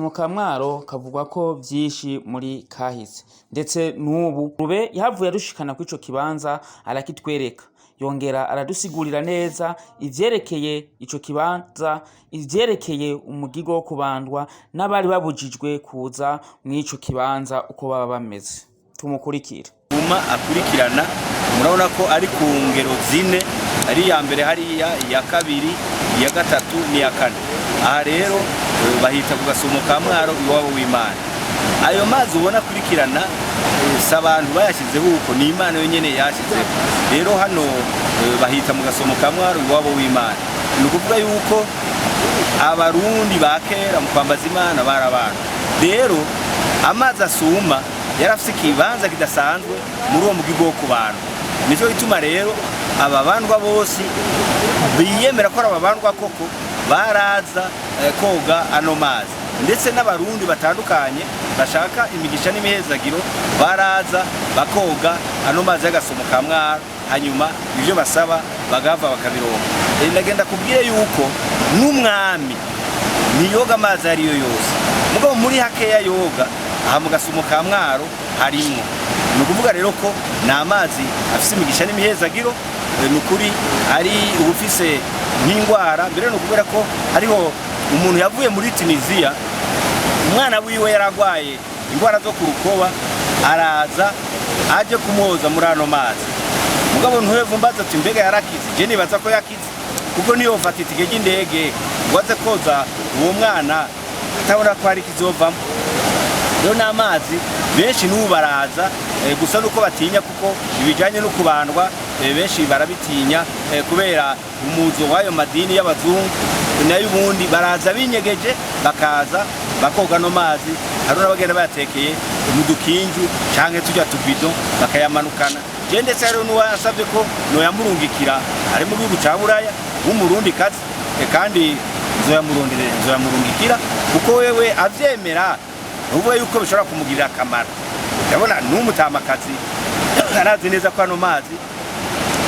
Mukamwaro kavugwa ko vyinshi muri kahise ndetse n'ubu Rube yahavuye arushikana kw'ico kibanza arakitwereka yongera aradusigurira neza ivyerekeye ico kibanza ivyerekeye umugigo wo kubandwa n'abari babujijwe kuza mw'ico kibanza uko baba bameze. Tumukurikira. Akurikirana murabona ko ari ku ngero zine, ari ya mbere hariya, iya kabiri, iya gatatu n'iya kane. Aha rero bahita ku Gasumo ka Mwaro iwabo w'Imana. Ayo mazi ubona akurikirana si abantu bayashyizeho uko, ni Imana yonyene yashyizeho. Rero hano bahita mu Gasumo ka Mwaro iwabo w'Imana. Ni ukuvuga yuko abarundi ba kera mu kwambaza Imana bari abantu. Rero amazi asuma yarafise ikibanza kidasanzwe muri uwo mugigo wo kubandwa. Nico gituma rero ababandwa bose biyemera ko ababandwa koko baraza koga ano mazi, ndetse n'abarundi batandukanye bashaka imigisha n'imihezagiro baraza bakoga ano mazi y'Agasumo ka Mwaro, hanyuma ivyo basaba bagava bakabironka. Ndagenda kubwire yuko n'umwami niyoga amazi ariyo yose, mugabo muri hakeya yoga aha mu Gasumo ka Mwaro harimwo. Ni ukuvuga rero ko ni amazi afise imigisha n'imihezagiro, ni ukuri ari ubufise nk'ingwara. Mbere ni ukubera ko hariho umuntu yavuye muri Tunisia, umwana wiwe yaragwaye ingwara zo ku rukoba, araza aje kumwoza muri ano mazi. Mugabo ntuheve umbaza ati mbega yarakize? Je nibaza ko yakize, kuko niyo ufata itike ry'indege waze koza uwo mwana atabona ko hari kizovamo. Rero n'amazi benshi n'ubu baraza, gusa nuko batinya, kuko ibijanye no kubandwa benshi barabitinya kubera umuzo w'ayo madini y'abazungu, nayo ubundi baraza binyegeje bakaza bakoga no mazi. Hari n'abagenda bayatekeye mu dukinju canke tujya tubido bakayamanukana. Je ndetse rero n'uwasabye ko noyamurungikira ari mu bihugu ca Buraya w'umurundi kazi, kandi nzoyamurungikira kuko wewe avyemera, uvuga yuko bishobora kumugirira akamaro. Ndabona n'umutamakazi arazi neza ko ano mazi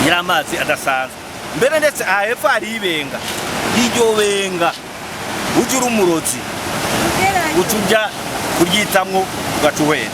yari amazi adasanzwe. Mbere ndetse hepfo hari ibenga, iryo benga uje uri umurozi utuja kuryitamwo ugaca uhwera.